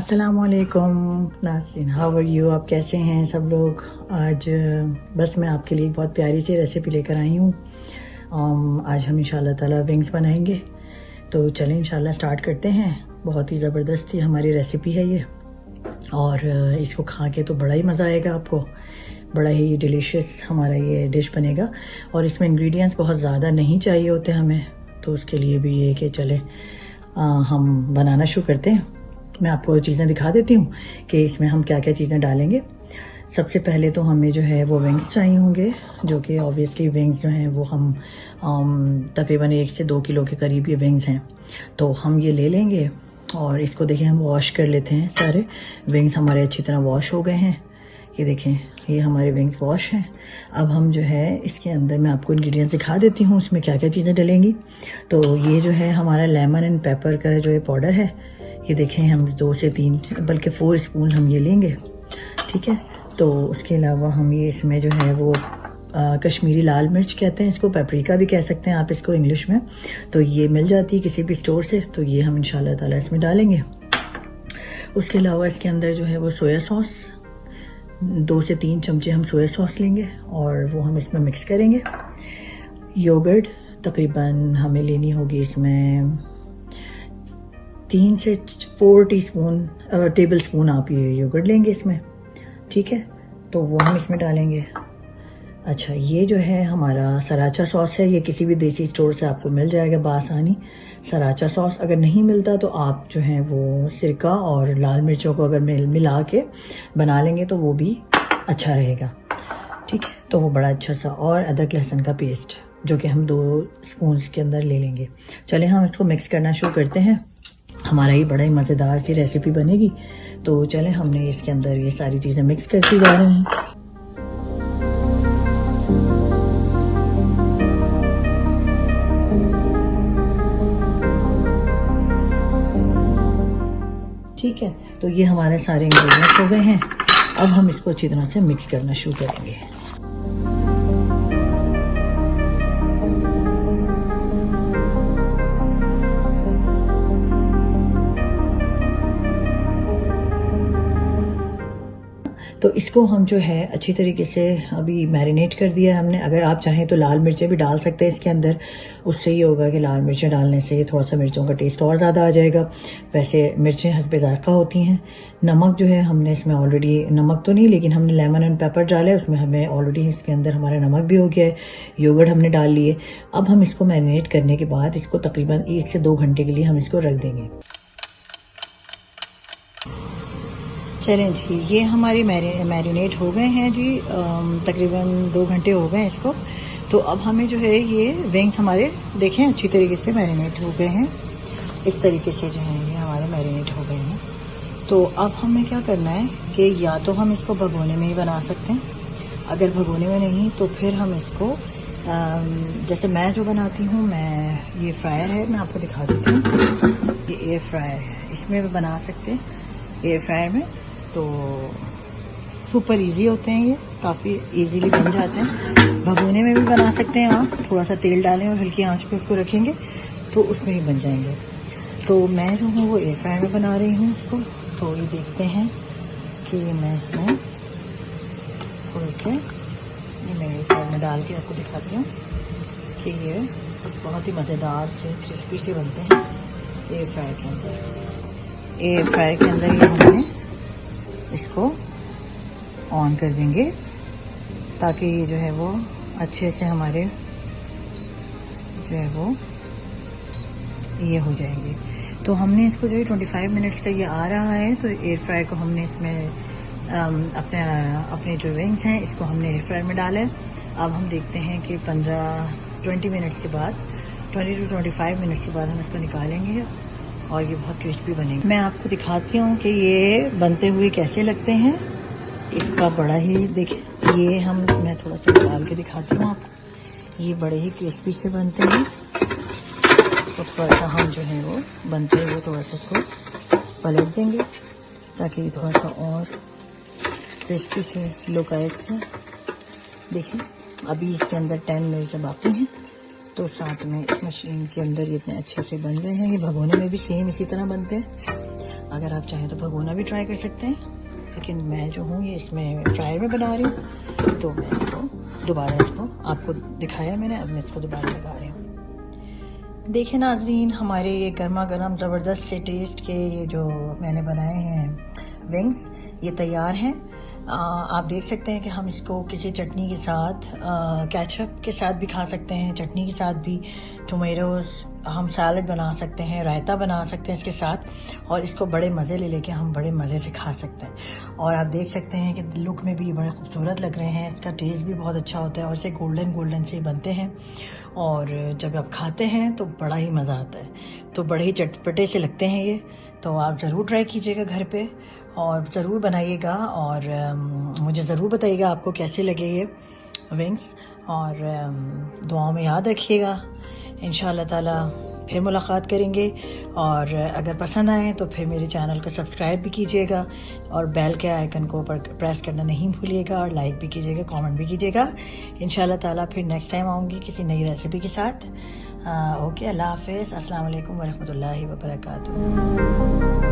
अस्सलामुअलैकुम नाज़रीन, how are you. आप कैसे हैं सब लोग। आज बस मैं आपके लिए बहुत प्यारी सी रेसिपी लेकर आई हूँ। आज हम इंशाल्लाह ताला विंग्स बनाएंगे। तो चलें इंशाल्लाह स्टार्ट करते हैं। बहुत ही ज़बरदस्त हमारी रेसिपी है ये, और इसको खा के तो बड़ा ही मज़ा आएगा आपको। बड़ा ही डिलीशियस हमारा ये डिश बनेगा, और इसमें इंग्रेडिएंट्स बहुत ज़्यादा नहीं चाहिए होते हमें। तो उसके लिए भी ये कि चले हम बनाना शुरू करते हैं। मैं आपको चीज़ें दिखा देती हूँ कि इसमें हम क्या क्या चीज़ें डालेंगे। सबसे पहले तो हमें जो है वो विंग्स चाहिए होंगे, जो कि ऑब्वियसली विंग्स जो हैं वो हम तकरीबन 1 से 2 किलो के करीब ये विंग्स हैं। तो हम ये ले लेंगे और इसको देखें हम वॉश कर लेते हैं। सारे विंग्स हमारे अच्छी तरह वॉश हो गए हैं। ये देखें, ये हमारे विंग्स वॉश हैं। अब हम जो है इसके अंदर मैं आपको इंग्रेडिएंट्स दिखा देती हूँ इसमें क्या क्या चीज़ें डलेंगी। तो ये जो है हमारा लेमन एंड पेपर का जो ये पाउडर है, ये देखें हम 2 से 3 बल्कि 4 स्पून हम ये लेंगे, ठीक है। तो उसके अलावा हम ये इसमें जो है वो कश्मीरी लाल मिर्च कहते हैं इसको, पेपरिका भी कह सकते हैं आप इसको इंग्लिश में। तो ये मिल जाती है किसी भी स्टोर से, तो ये हम इंशाल्लाह ताला इसमें डालेंगे। उसके अलावा इसके अंदर जो है वो सोया सॉस, 2 से 3 चमचे हम सोया सॉस लेंगे और वो हम इसमें मिक्स करेंगे। योगर्ट तकरीबन हमें लेनी होगी इसमें 3 से 4 टेबल स्पून आप ये योगर्ट लेंगे इसमें, ठीक है। तो वो हम इसमें डालेंगे। अच्छा, ये जो है हमारा सराचा सॉस है, ये किसी भी देसी स्टोर से आपको मिल जाएगा बआसानी। सराचा सॉस अगर नहीं मिलता तो आप जो है वो सिरका और लाल मिर्चों को अगर मिला के बना लेंगे तो वो भी अच्छा रहेगा, ठीक है। तो वो बड़ा अच्छा सा, और अदरक लहसुन का पेस्ट जो कि हम 2 स्पून के अंदर ले लेंगे। चलें हम इसको मिक्स करना शुरू करते हैं। हमारा ये बड़ा ही मज़ेदार सी रेसिपी बनेगी। तो चलें हमने इसके अंदर ये सारी चीज़ें मिक्स करती जा रहे हैं। ठीक है, तो ये हमारे सारे इंग्रेडिएंट्स हो गए हैं। अब हम इसको अच्छी तरह से मिक्स करना शुरू करेंगे। तो इसको हम जो है अच्छी तरीके से अभी मैरिनेट कर दिया हमने। अगर आप चाहें तो लाल मिर्चें भी डाल सकते हैं इसके अंदर। उससे ये होगा कि लाल मिर्चें डालने से थोड़ा सा मिर्चों का टेस्ट और ज़्यादा आ जाएगा। वैसे मिर्चें हस्बे ज़ायक़ा होती हैं। नमक जो है हमने इसमें ऑलरेडी, नमक तो नहीं लेकिन हमने लेमन एंड पेपर डाला है, उसमें हमें ऑलरेडी इसके अंदर हमारा नमक भी हो गया है। योगर्ट हमने डाल लिए। अब हम इसको मैरिनेट करने के बाद इसको तकरीबन 1 से 2 घंटे के लिए हम इसको रख देंगे। चलें जी, ये हमारी मैरिनेट हो गए हैं जी, तकरीबन 2 घंटे हो गए हैं इसको। तो अब हमें जो है ये विंग्स हमारे देखें अच्छी तरीके से मैरिनेट हो गए हैं। इस तरीके से जो है ये हमारे मैरिनेट हो गए हैं। तो अब हमें क्या करना है कि या तो हम इसको भगोने में ही बना सकते हैं, अगर भगोने में नहीं तो फिर हम इसको जैसे मैं जो बनाती हूँ, मैं ये फ्रायर है, मैं आपको दिखा देती हूँ। ये एयर फ्रायर है, इसमें भी बना सकते हैं एयर फ्रायर में। तो सुपर इजी होते हैं ये, काफ़ी इजीली बन जाते हैं। भगोने में भी बना सकते हैं आप, थोड़ा सा तेल डालें और हल्की आंच पे उसको रखेंगे तो उसमें ही बन जाएंगे। तो मैं जो हूँ वो एयर फ्रायर में बना रही हूँ इसको। तो ये देखते हैं कि मैं इसमें थोड़े से ये मैं एयर फ्रायर में डाल के आपको दिखाती हूँ कि ये बहुत ही मज़ेदार से क्रिस्पी से बनते हैं एयर फ्रायर के अंदर। एयर फ्रायर के अंदर ये हमने इसको ऑन कर देंगे ताकि ये जो है वो अच्छे से हमारे जो है वो ये हो जाएंगे। तो हमने इसको जो है 25 मिनट्स का ये आ रहा है, तो एयर फ्रायर को हमने इसमें अपने जो विंग्स हैं इसको हमने एयर फ्रायर में डाला है। अब हम देखते हैं कि 20 मिनट्स के बाद, 20 to 25 मिनट्स के बाद हम इसको निकालेंगे और ये बहुत क्रिस्पी बनेंगे। मैं आपको दिखाती हूँ कि ये बनते हुए कैसे लगते हैं। इसका बड़ा ही देखिए, ये मैं थोड़ा सा निकाल के दिखाती हूँ आपको। ये बड़े ही क्रिस्पी से बनते हैं। तो थोड़ा सा हम जो है वो बनते हुए थोड़ा सा इसको पलट देंगे ताकि थोड़ा सा और क्रिस्पी से लुक आए इसका। देखिए अभी इसके अंदर 10 मिनट बाकी हैं, तो साथ में इस मशीन के अंदर ये इतने अच्छे से बन रहे हैं। ये भगोने में भी सेम इसी तरह बनते हैं। अगर आप चाहें तो भगोना भी ट्राई कर सकते हैं, लेकिन मैं जो हूँ ये इसमें फ्रायर में बना रही हूँ, तो मैं इसको दोबारा आपको दिखाया मैंने, अब मैं इसको दोबारा लगा रही हूँ। देखिए नाज़रीन, हमारे ये गर्मा गर्म ज़बरदस्त से टेस्ट के ये जो मैंने बनाए हैं विंग्स, ये तैयार हैं। आप देख सकते हैं कि हम इसको किसी चटनी के साथ, केचप के साथ भी खा सकते हैं, चटनी के साथ भी, टोमेटोज़, हम सैलड बना सकते हैं, रायता बना सकते हैं इसके साथ, और इसको बड़े मज़े ले लेके हम बड़े मज़े से खा सकते हैं। और आप देख सकते हैं कि लुक में भी बड़े खूबसूरत लग रहे हैं, इसका टेस्ट भी बहुत अच्छा होता है और इसे गोल्डन गोल्डन से बनते हैं, और जब आप खाते हैं तो बड़ा ही मज़ा आता है, तो बड़े ही चटपटे से लगते हैं ये। तो आप ज़रूर ट्राई कीजिएगा घर पे और ज़रूर बनाइएगा, और मुझे ज़रूर बताइएगा आपको कैसे लगे ये विंग्स, और दुआओं में याद रखिएगा। इंशाअल्लाह ताला फिर मुलाकात करेंगे, और अगर पसंद आए तो फिर मेरे चैनल को सब्सक्राइब भी कीजिएगा और बेल के आइकन को प्रेस करना नहीं भूलिएगा, और लाइक भी कीजिएगा, कमेंट भी कीजिएगा। इंशाअल्लाह ताला फिर नेक्स्ट टाइम आऊँगी किसी नई रेसिपी के साथ। ओके, अल्लाह हाफिज़, अस्सलाम वालेकुम वरहमतुल्लाहि वबरकातुहू।